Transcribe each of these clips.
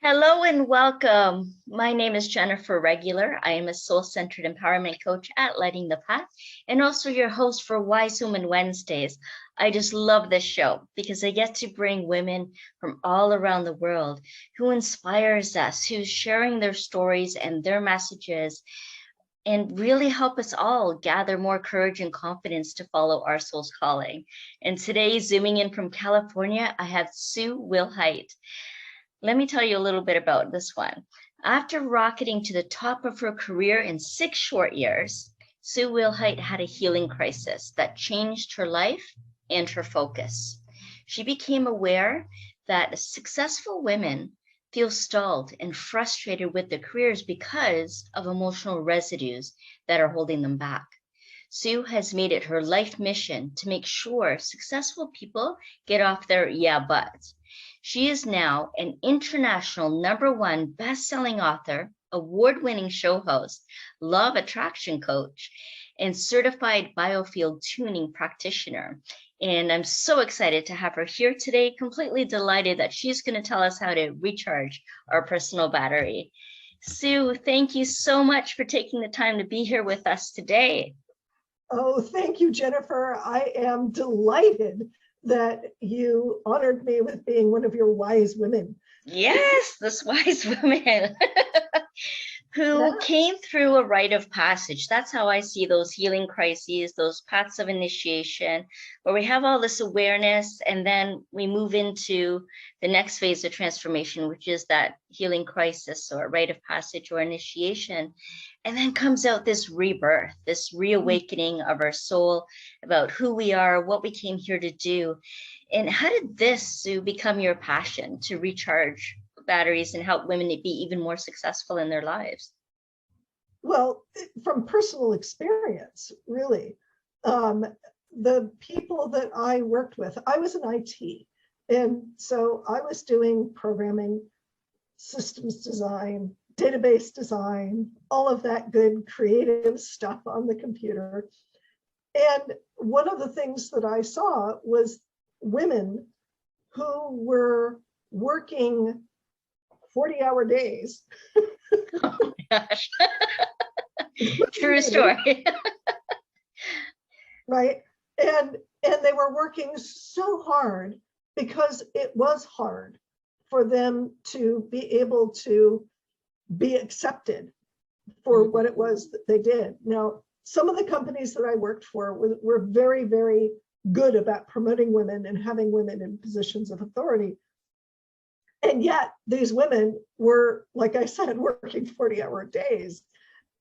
Hello and welcome. My name is Jennifer Regular. I am a soul-centered empowerment coach at Lighting the Path and also your host for Wise Woman Wednesdays. I just love this show because I get to bring women from all around the world who inspires us, who's sharing their stories and their messages and really help us all gather more courage and confidence to follow our soul's calling. And today, zooming in from California, I have Sue Wilhite. Let me tell you a little bit about this one. After rocketing to the top of her career in 6 short years, Sue Wilhite had a healing crisis that changed her life and her focus. She became aware that successful women feel stalled and frustrated with their careers because of emotional residues that are holding them back. Sue has made it her life mission to make sure successful people get off their yeah buts. She is now an international #1 best-selling author, award-winning show host, law of attraction coach, and certified biofield tuning practitioner. And I'm so excited to have her here today, completely delighted that she's going to tell us how to recharge our personal battery. Sue, thank you so much for taking the time to be here with us today. Oh, thank you, Jennifer. I am delighted that you honored me with being one of your wise women. Yes, this wise woman who came through a rite of passage. That's how I see those healing crises, those paths of initiation, where we have all this awareness and then we move into the next phase of transformation, which is that healing crisis or rite of passage or initiation. And then comes out this rebirth, this reawakening of our soul about who we are, what we came here to do. And how did this, Sue, become your passion to recharge batteries and help women be even more successful in their lives? Well, from personal experience, really. The people that I worked with, I was in IT. And so I was doing programming, systems design, database design, all of that good creative stuff on the computer. And one of the things that I saw was women who were working 40-hour days. Oh my gosh. True story. Right. And they were working so hard because it was hard for them to be able to be accepted for what it was that they did. Now, some of the companies that I worked for were very, very good about promoting women and having women in positions of authority. And yet these women were, like I said, working 40-hour days.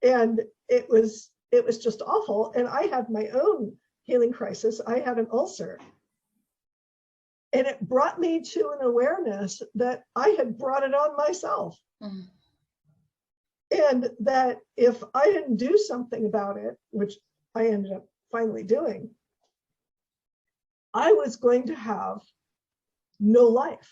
And it was just awful. And I had my own healing crisis. I had an ulcer. And it brought me to an awareness that I had brought it on myself. Mm-hmm. And that if I didn't do something about it, which I ended up finally doing, I was going to have no life.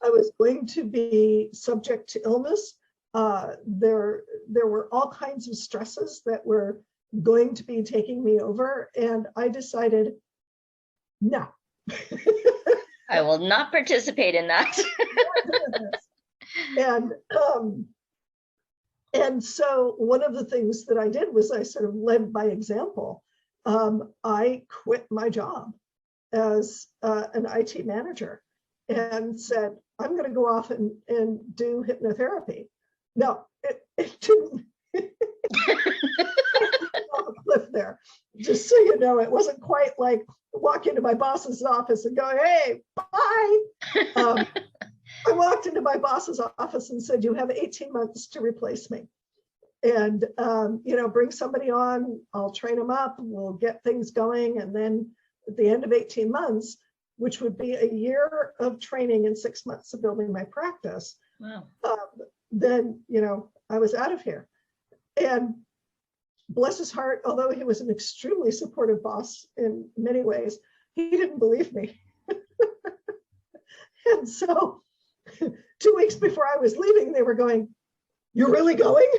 I was going to be subject to illness. There were all kinds of stresses that were going to be taking me over. And I decided, no. I will not participate in that. And so one of the things that I did was I sort of led by example. I quit my job as an IT manager and said, I'm going to go off and do hypnotherapy. No, it didn't. Off a cliff there. Just so you know, it wasn't quite like walk into my boss's office and go, hey, bye. I walked into my boss's office and said, you have 18 months to replace me. And, bring somebody on, I'll train them up, we'll get things going. And then at the end of 18 months, which would be a year of training and 6 months of building my practice, wow. Then, I was out of here. And bless his heart, although he was an extremely supportive boss in many ways, he didn't believe me. And so 2 weeks before I was leaving, they were going, you're really going?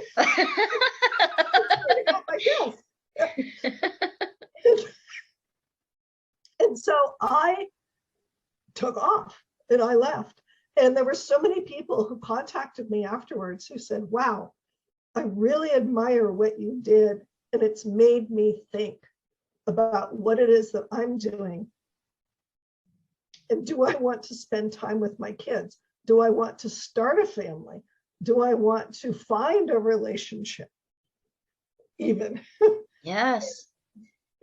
Yes. And so I took off and I left. And there were so many people who contacted me afterwards who said, wow, I really admire what you did. And it's made me think about what it is that I'm doing. And do I want to spend time with my kids? Do I want to start a family? Do I want to find a relationship? Even. Yes.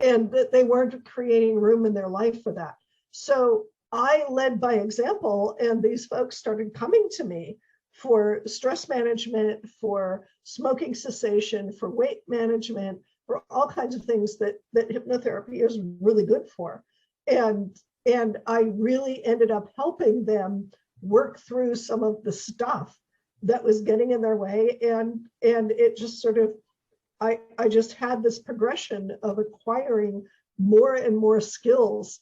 And that they weren't creating room in their life for that. So I led by example, and these folks started coming to me for stress management, for smoking cessation, for weight management, for all kinds of things that hypnotherapy is really good for. And I really ended up helping them work through some of the stuff that was getting in their way. And it just sort of, I just had this progression of acquiring more and more skills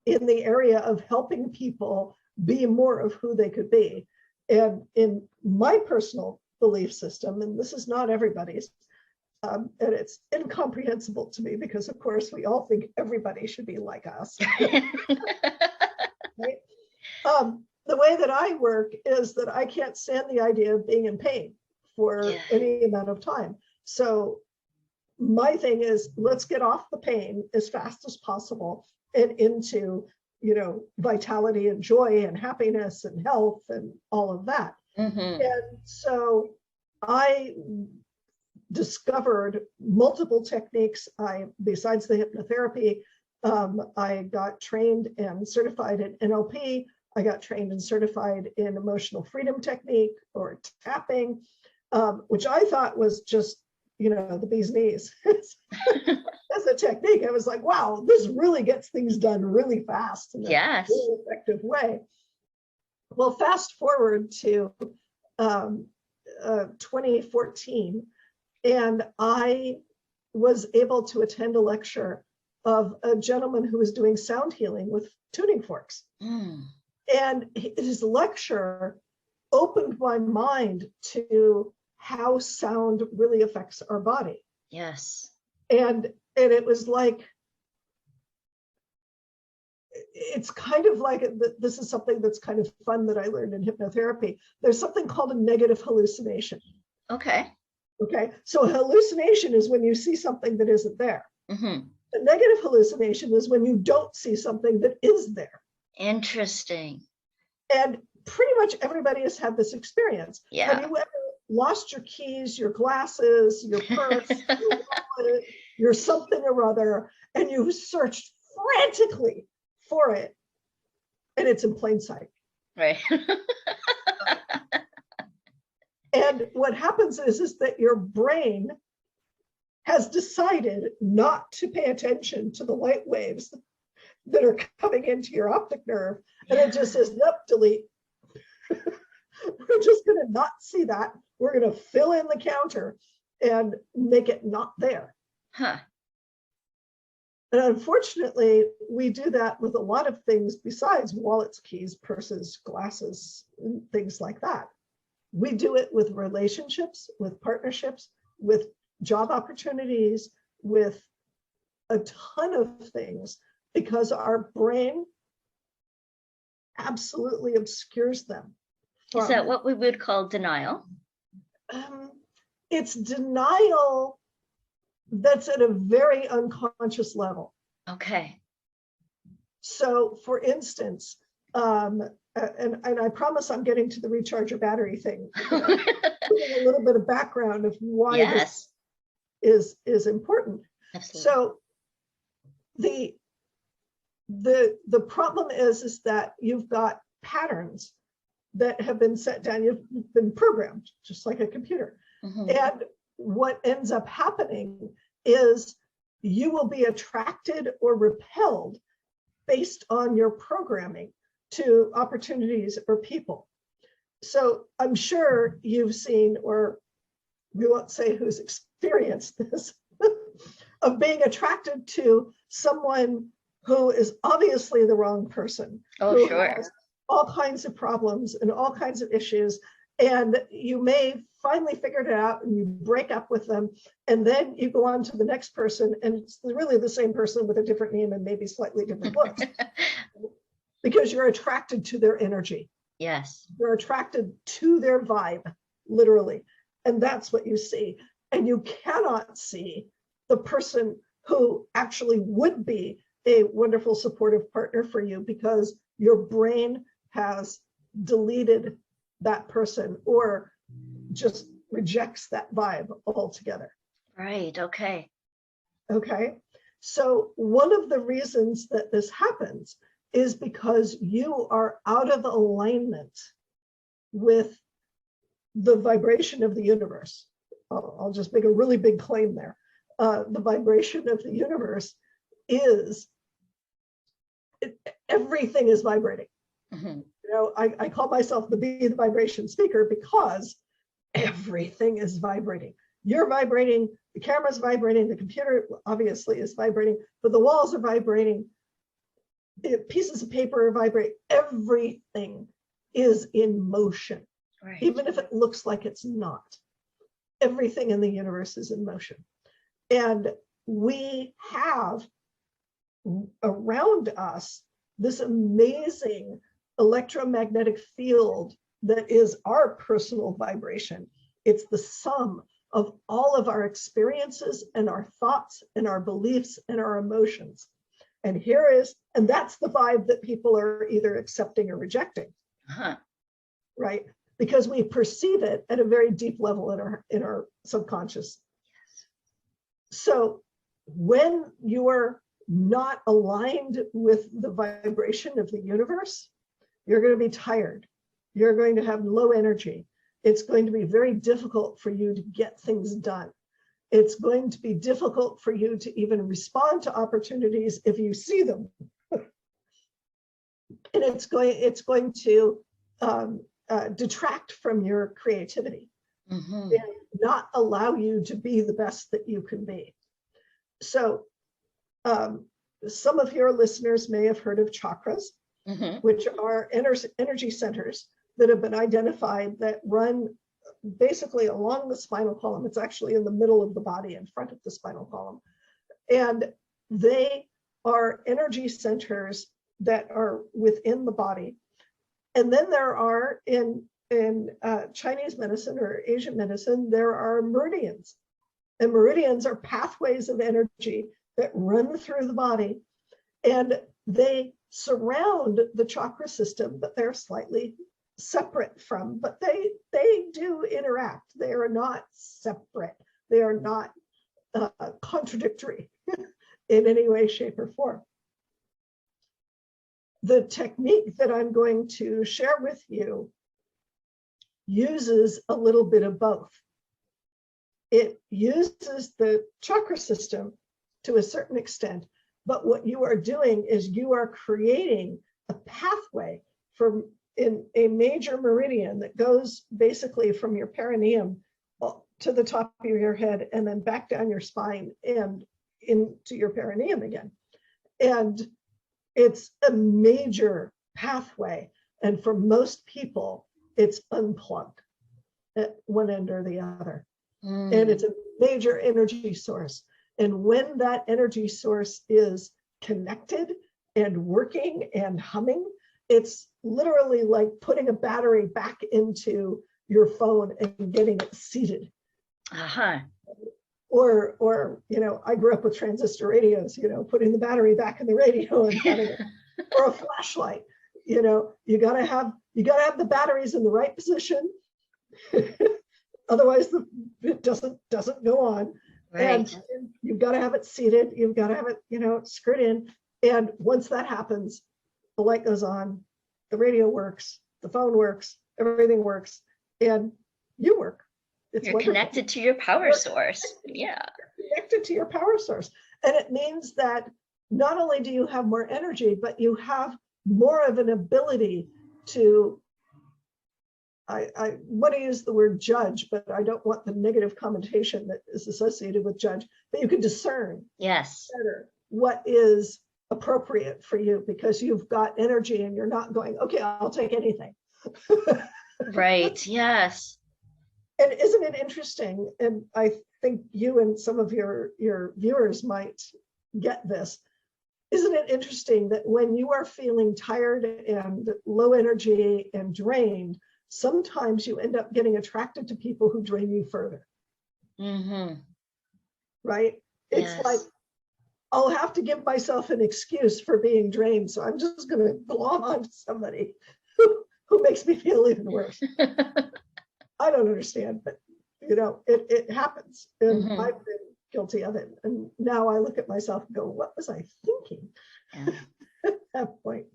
in the area of helping people be more of who they could be. And in my personal belief system, and this is not everybody's, and it's incomprehensible to me because, of course, we all think everybody should be like us. Right? The way that I work is that I can't stand the idea of being in pain for any amount of time. So my thing is, let's get off the pain as fast as possible and into, vitality and joy and happiness and health and all of that. Mm-hmm. And so I discovered multiple techniques. Besides the hypnotherapy, I got trained and certified in NLP. I got trained and certified in emotional freedom technique or tapping, which I thought was just, the bee's knees. As a technique, I was like, wow, this really gets things done really fast in a really effective way. Well, fast forward to 2014, and I was able to attend a lecture of a gentleman who was doing sound healing with tuning forks. And his lecture opened my mind to how sound really affects our body. Yes. And it was like, it's kind of like, this is something that's kind of fun that I learned in hypnotherapy. There's something called a negative hallucination. Okay. Okay. So a hallucination is when you see something that isn't there. Mm-hmm. A negative hallucination is when you don't see something that is there. Interesting. And pretty much everybody has had this experience. Yeah. Have you ever lost your keys, your glasses, your purse, your wallet, your something or other, and you searched frantically for it, and it's in plain sight? Right. And what happens is that your brain has decided not to pay attention to the light waves that are coming into your optic nerve, and it just says, nope, delete. We're just going to not see that. We're going to fill in the counter and make it not there. Huh. And unfortunately, we do that with a lot of things besides wallets, keys, purses, glasses, and things like that. We do it with relationships, with partnerships, with job opportunities, with a ton of things, because our brain absolutely obscures them. Is that what we would call denial? It's denial that's at a very unconscious level. Okay. So for instance, and I promise I'm getting to the recharge your battery thing. A little bit of background of why this is important. Absolutely. So the problem is that you've got patterns that have been set down. You've been programmed just like a computer. Mm-hmm. And what ends up happening is you will be attracted or repelled based on your programming to opportunities or people. So I'm sure you've seen, or we won't say who's experienced this, of being attracted to someone who is obviously the wrong person. Oh, sure. Has all kinds of problems and all kinds of issues. And you may finally figure it out and you break up with them. And then you go on to the next person, and it's really the same person with a different name and maybe slightly different looks. Because you're attracted to their energy. Yes. You're attracted to their vibe, literally. And that's what you see. And you cannot see the person who actually would be a wonderful supportive partner for you because your brain has deleted that person or just rejects that vibe altogether. Right. Okay. Okay. So one of the reasons that this happens is because you are out of alignment with the vibration of the universe. I'll just make a really big claim there. The vibration of the universe is, everything is vibrating. Mm-hmm. You know, I call myself the Be the Vibration speaker because everything is vibrating. You're vibrating, the camera's vibrating, the computer obviously is vibrating, but the walls are vibrating, pieces of paper are vibrating, everything is in motion. Right. Even if it looks like it's not. Everything in the universe is in motion. And we have around us this amazing electromagnetic field that is our personal vibration. It's the sum of all of our experiences and our thoughts and our beliefs and our emotions. And that's the vibe that people are either accepting or rejecting. Uh-huh. Right? Because we perceive it at a very deep level in our subconscious. So when you're not aligned with the vibration of the universe, you're going to be tired. You're going to have low energy. It's going to be very difficult for you to get things done. It's going to be difficult for you to even respond to opportunities if you see them. And it's going to detract from your creativity and not allow you to be the best that you can be. So some of your listeners may have heard of chakras, which are energy centers that have been identified that run basically along the spinal column. It's actually in the middle of the body, in front of the spinal column. And they are energy centers that are within the body. And then there are in Chinese medicine or Asian medicine, there are meridians. And meridians are pathways of energy that run through the body. And they surround the chakra system, but they're slightly separate from, but they do interact. They are not separate. They are not contradictory in any way, shape, or form. The technique that I'm going to share with you uses a little bit of both. It uses the chakra system to a certain extent, but what you are doing is you are creating a pathway in a major meridian that goes basically from your perineum to the top of your head and then back down your spine and into your perineum again. And it's a major pathway. And for most people, it's unplugged at one end or the other. And it's a major energy source. And when that energy source is connected and working and humming, it's literally like putting a battery back into your phone and getting it seated. Or I grew up with transistor radios, putting the battery back in the radio and having it, or a flashlight. You gotta have the batteries in the right position. Otherwise it doesn't go on. Right. And you've got to have it seated, you've got to have it, screwed in. And once that happens, the light goes on, the radio works, the phone works, everything works, and you work. You're wonderful. Connected to your power source. Yeah. You're connected to your power source. And it means that not only do you have more energy, but you have more of an ability to, I want to use the word judge, but I don't want the negative connotation that is associated with judge, but you can discern better what is appropriate for you because you've got energy and you're not going, okay, I'll take anything. Right, yes. And isn't it interesting? And I think you and some of your viewers might get this. isn't it interesting that when you are feeling tired and low energy and drained, sometimes you end up getting attracted to people who drain you further? Mm-hmm. Right? It's Yes. like, I'll have to give myself an excuse for being drained, so I'm just going to glom onto somebody who makes me feel even worse. I don't understand, but it happens, and Mhm. I've been guilty of it. And now I look at myself and go, what was I thinking at that point?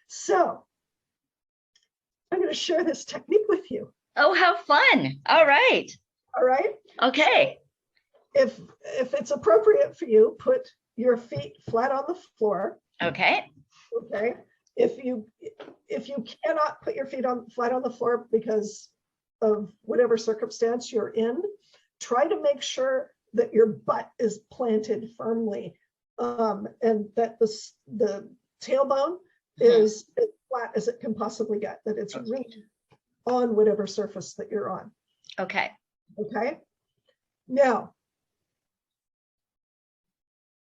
So I'm going to share this technique with you. Oh, how fun. All right. All right. Okay. So if it's appropriate for you, put your feet flat on the floor. Okay. Okay. If you cannot put your feet flat on the floor because of whatever circumstance you're in, try to make sure that your butt is planted firmly, and that the tailbone is as flat as it can possibly get, that it's really on whatever surface that you're on. Okay. Okay. Now,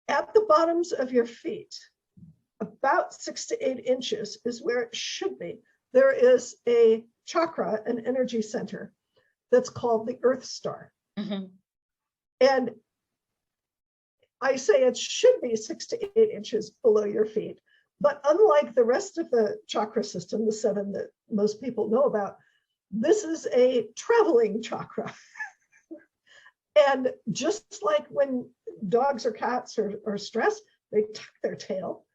at the bottoms of your feet, about 6 to 8 inches is where it should be. There is a chakra, an energy center, that's called the Earth Star. Mm-hmm. And I say it should be 6 to 8 inches below your feet. But unlike the rest of the chakra system, the 7 that most people know about, this is a traveling chakra. And just like when dogs or cats are stressed, they tuck their tail.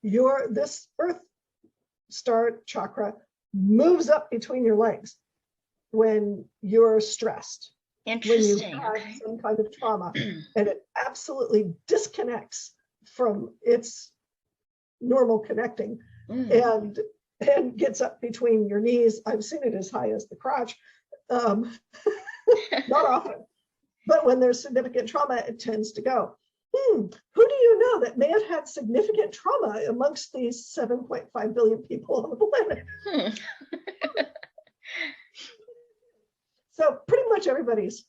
This Earth Star chakra moves up between your legs when you're stressed. Interesting. When you have some kind of trauma, and it absolutely disconnects from its normal connecting, and gets up between your knees. I've seen it as high as the crotch. Not often, but when there's significant trauma, it tends to go. Who do you know that may have had significant trauma amongst these 7.5 billion people on the planet? So pretty much everybody's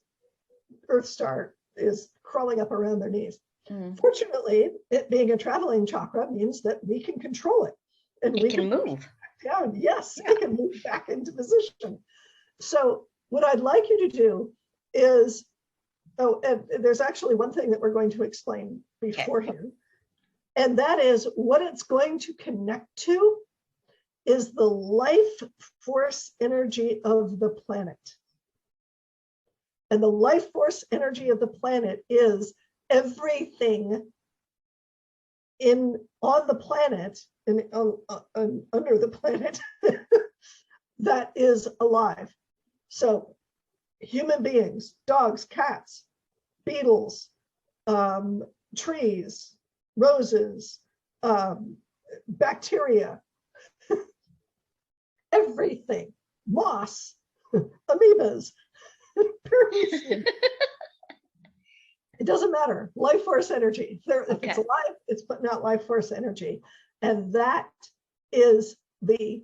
Earth Star is crawling up around their knees. Fortunately, it being a traveling chakra means that we can control it, and we can move down. Yes, it can move back into position. So what I'd like you to do is, and there's actually one thing that we're going to explain beforehand, and that is what it's going to connect to is the life force energy of the planet. And the life force energy of the planet is everything on the planet and under the planet that is alive. So human beings, dogs, cats, beetles, trees, roses, bacteria, everything, moss, amoebas, pyramids. It doesn't matter. Life force energy. If it's alive, it's putting out life force energy. And that is the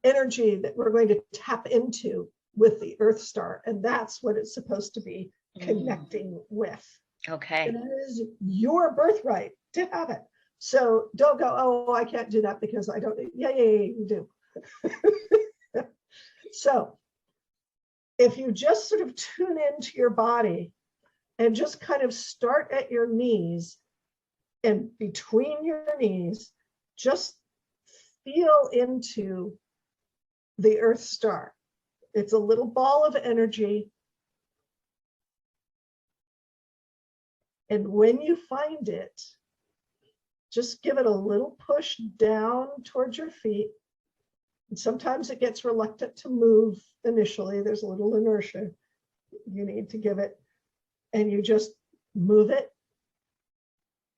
energy that we're going to tap into with the Earth Star. And that's what it's supposed to be connecting with. Okay. And it is your birthright to have it. So don't go, oh, I can't do that because I don't. Yeah, you do. So if you just sort of tune into your body and just kind of start at your knees, and between your knees, just feel into the Earth Star. It's a little ball of energy. And when you find it, just give it a little push down towards your feet. And sometimes it gets reluctant to move initially. There's a little inertia you need to give it. And you just move it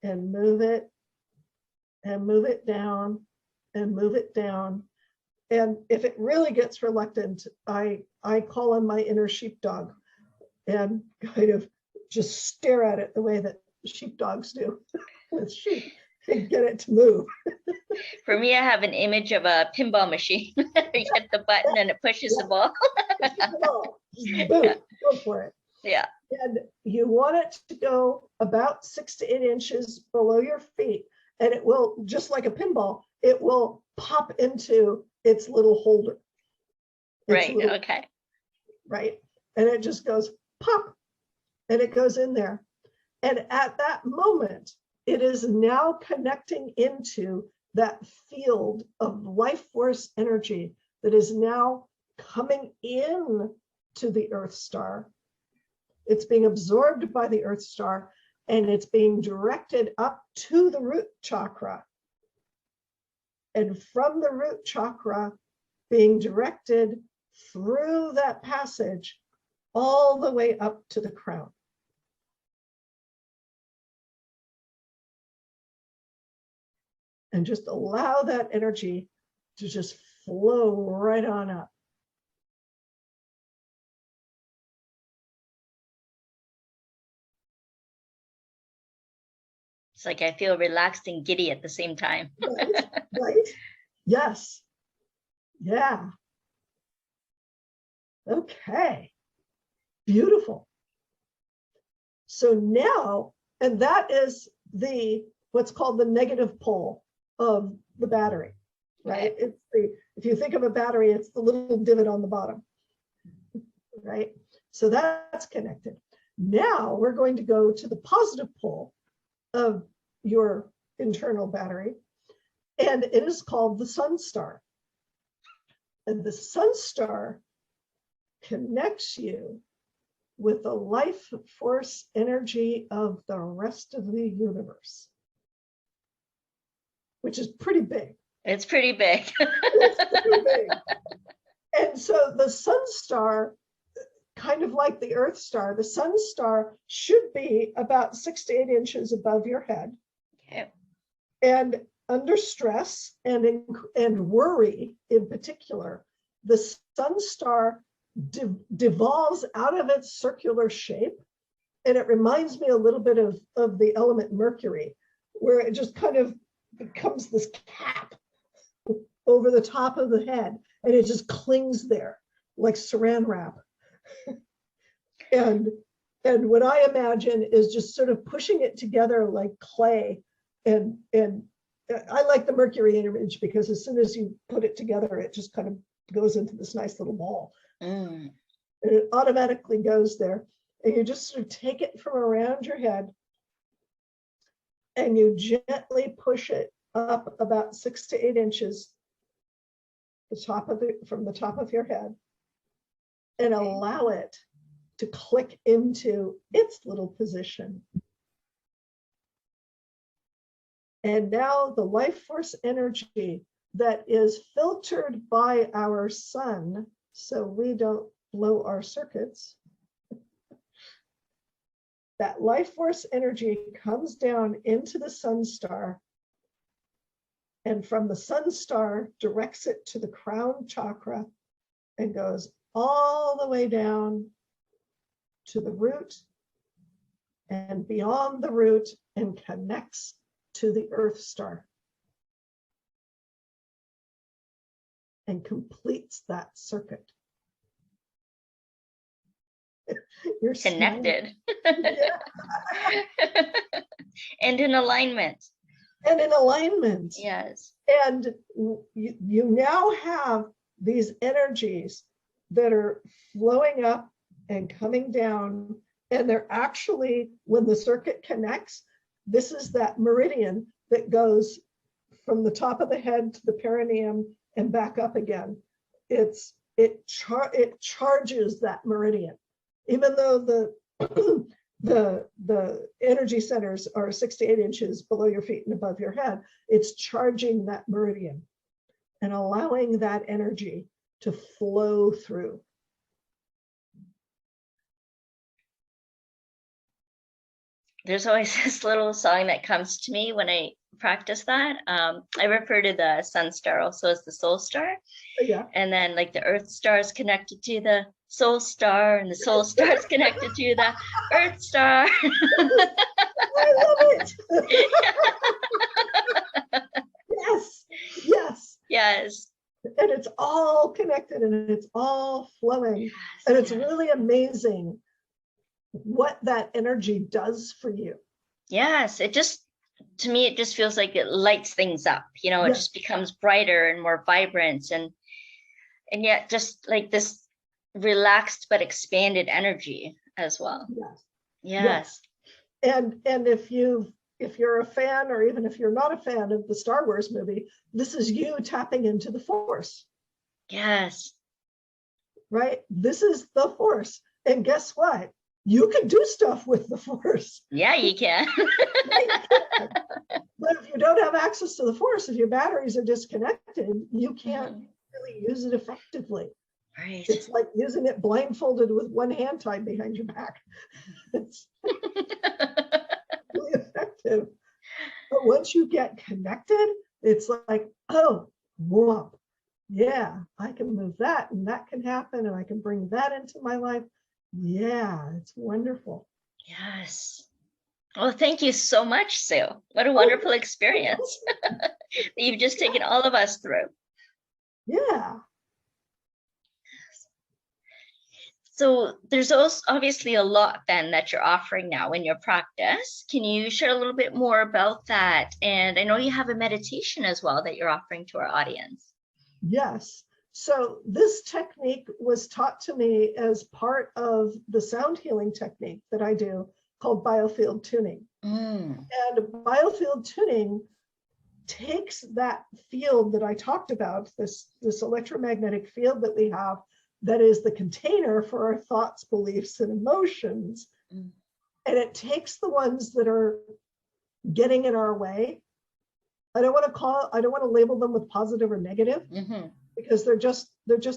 and move it and move it down and move it down. And if it really gets reluctant, I call on my inner sheepdog and kind of just stare at it the way that sheepdogs do with sheep and get it to move. For me, I have an image of a pinball machine. You hit the button and it pushes the ball. Boom, go for it. Yeah. And you want it to go about 6 to 8 inches below your feet. And it will, just like a pinball, it will pop into its little holder. Right. Okay. Right. And it just goes pop, and it goes in there. And at that moment, it is now connecting into that field of life force energy that is now coming in to the Earth star. It's being absorbed by the Earth star, and it's being directed up to the root chakra. And from the root chakra, being directed through that passage all the way up to the crown. And just allow that energy to just flow right on up. It's like I feel relaxed and giddy at the same time. Right? Right? Yes. Yeah. Okay. Beautiful. So now, and that is what's called the negative pole of the battery, right? Okay. It's if you think of a battery, it's the little divot on the bottom, right? So that's connected. Now we're going to go to the positive pole of your internal battery, and it is called the sun star. And the sun star connects you with the life force energy of the rest of the universe, which is pretty big. It's pretty big. It's pretty big. And so the sun star, kind of like the Earth star, the sun star should be about 6 to 8 inches above your head. Okay. And under stress and worry in particular, the sun star devolves out of its circular shape. And it reminds me a little bit of the element Mercury, where it just kind of becomes this cap over the top of the head, and it just clings there like saran wrap. And what I imagine is just sort of pushing it together like clay. And I like the Mercury image because as soon as you put it together, it just kind of goes into this nice little ball. And it automatically goes there. And you just sort of take it from around your head and you gently push it up about 6 to 8 inches from the top of your head, and allow it to click into its little position. And now the life force energy that is filtered by our sun, so we don't blow our circuits, that life force energy comes down into the sun star, and from the sun star directs it to the crown chakra and goes all the way down to the root and beyond the root and connects to the Earth star and completes that circuit. You're connected. And in alignment. And in alignment. Yes. And you now have these energies that are flowing up and coming down, and they're actually, when the circuit connects, this is that meridian that goes from the top of the head to the perineum and back up again. It charges that meridian, even though the energy centers are 6 to 8 inches below your feet and above your head. It's charging that meridian and allowing that energy to flow through. There's always this little song that comes to me when I practice that. I refer to the sun star also as the soul star. Yeah. And then like the earth star is connected to the soul star, and the soul star is connected to the earth star. I love it. Yes, yes. Yes. And it's all connected and it's all flowing. Yes, and it's really amazing what that energy does for you. Yes, to me, it just feels like it lights things up, it Yes. just becomes brighter and more vibrant, and yet just like this relaxed but expanded energy as well. Yes. Yes. And if you're a fan, or even if you're not a fan of the Star Wars movie, this is you tapping into the Force. Yes. Right? This is the Force. And guess what? You can do stuff with the Force. Yeah, you can. But if you don't have access to the Force, if your batteries are disconnected, you can't really use it effectively. Right. It's like using it blindfolded with one hand tied behind your back. It's really effective. But once you get connected, it's like, oh, whoa, yeah, I can move that and that can happen and I can bring that into my life. Yeah, it's wonderful. Yes. Well, thank you so much, Sue. What a wonderful experience that you've just taken all of us through. Yeah. So there's also obviously a lot then that you're offering now in your practice. Can you share a little bit more about that? And I know you have a meditation as well that you're offering to our audience. Yes. So this technique was taught to me as part of the sound healing technique that I do called biofield tuning. And biofield tuning takes that field that I talked about, this electromagnetic field that we have, that is the container for our thoughts, beliefs, and emotions. And it takes the ones that are getting in our way. I don't want to label them with positive or negative, because they're just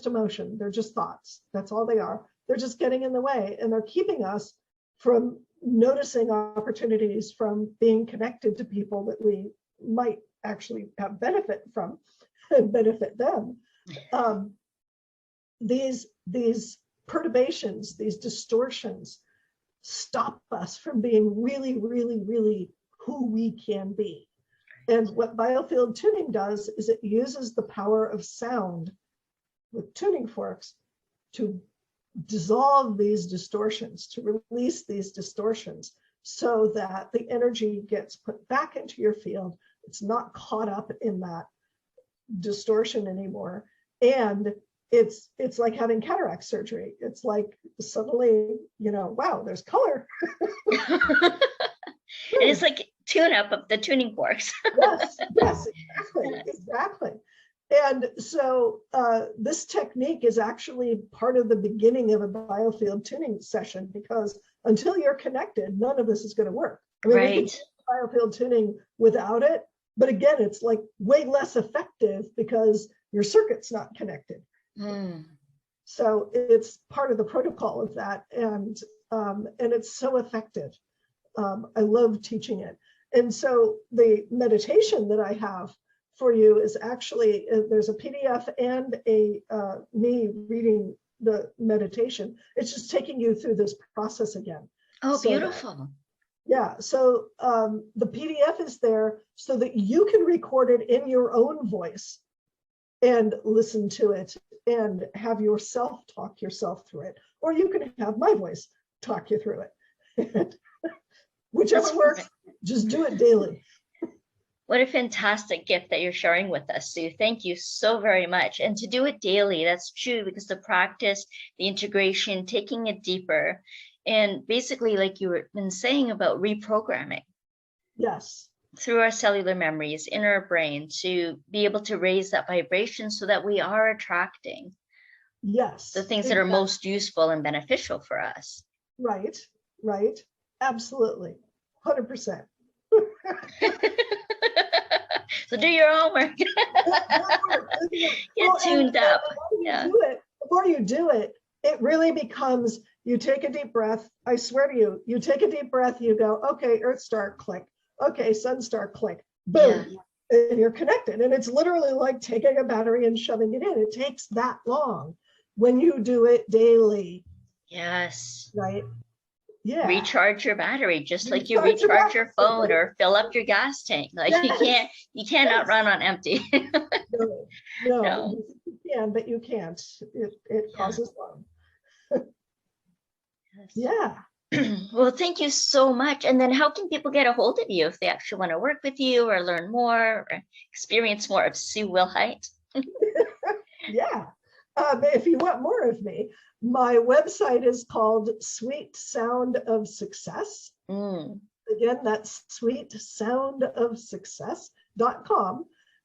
emotion. They're just thoughts. That's all they are. They're just getting in the way, and they're keeping us from noticing opportunities, from being connected to people that we might actually have benefit from and benefit them. These perturbations, these distortions stop us from being really, really, really who we can be. And what biofield tuning does is it uses the power of sound with tuning forks to dissolve these distortions, to release these distortions, so that the energy gets put back into your field. It's not caught up in that distortion anymore. And it's like having cataract surgery. It's like suddenly, wow, there's color. It is like tune up of the tuning forks. Yes, exactly. And so this technique is actually part of the beginning of a biofield tuning session, because until you're connected, none of this is going to work. I mean, we can do biofield tuning without it, but again, it's like way less effective because your circuit's not connected. So it's part of the protocol of that, and it's so effective. I love teaching it. And so the meditation that I have for you is actually, there's a PDF and me reading the meditation. It's just taking you through this process again. Oh, so beautiful. Yeah, so the PDF is there so that you can record it in your own voice and listen to it and have yourself talk yourself through it. Or you can have my voice talk you through it. Whichever works, just do it daily. What a fantastic gift that you're sharing with us, Sue. Thank you so very much. And to do it daily, that's true, because the practice, the integration, taking it deeper, and basically, like you were been saying about reprogramming. Yes. Through our cellular memories in our brain, to be able to raise that vibration so that we are attracting the things that are most useful and beneficial for us. Right. Absolutely. 100%. So do your homework. Get tuned up. Before you do it, it really becomes, you take a deep breath. I swear to you, you take a deep breath, you go, okay, Earth star, click. Okay, sun star, click. Boom. And you're connected. And it's literally like taking a battery and shoving it in. It takes that long when you do it daily. Yes. Right? Yeah. Recharge your battery, just like you recharge your phone or fill up your gas tank. Like you cannot run on empty. No, you can, but you can't. It causes harm. Yeah. Well, thank you so much. And then how can people get a hold of you if they actually want to work with you or learn more or experience more of Sue Wilhite? Yeah. If you want more of me, my website is called Sweet Sound of Success. Again, that's sweetsoundofsuccess.com.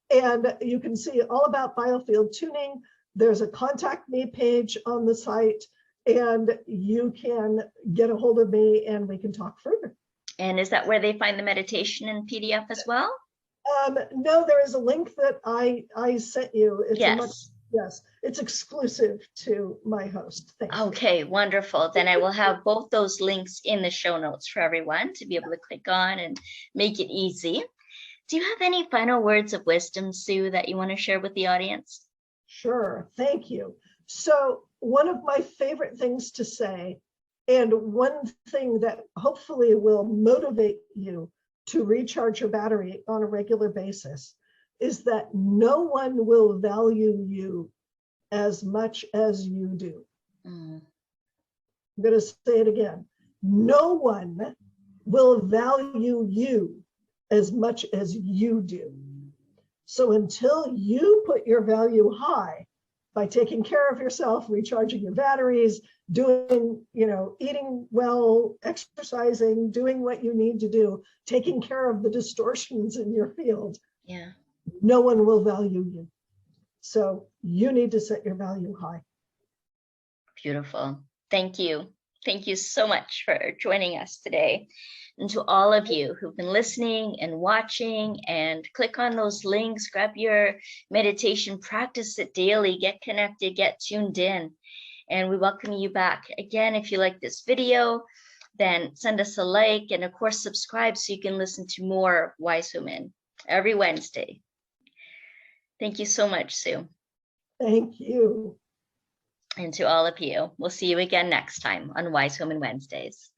And you can see all about biofield tuning. There's a contact me page on the site, and you can get a hold of me and we can talk further. And is that where they find the meditation in PDF as well? No, there is a link that I sent you. It's yes. Yes, it's exclusive to my host. Thanks. Okay, wonderful. Then I will have both those links in the show notes for everyone to be able to click on and make it easy. Do you have any final words of wisdom, Sue, that you want to share with the audience? Sure, thank you. So one of my favorite things to say, and one thing that hopefully will motivate you to recharge your battery on a regular basis, is that no one will value you as much as you do. I'm going to say it again. No one will value you as much as you do. So until you put your value high by taking care of yourself, recharging your batteries, doing, eating well, exercising, doing what you need to do, taking care of the distortions in your field, no one will value you. So you need to set your value high. Beautiful. Thank you. Thank you so much for joining us today. And to all of you who've been listening and watching, and click on those links, grab your meditation, practice it daily, get connected, get tuned in. And we welcome you back. Again, if you like this video, then send us a like, and of course, subscribe so you can listen to more Wise Women every Wednesday. Thank you so much, Sue. Thank you. And to all of you, we'll see you again next time on Wise Women Wednesdays.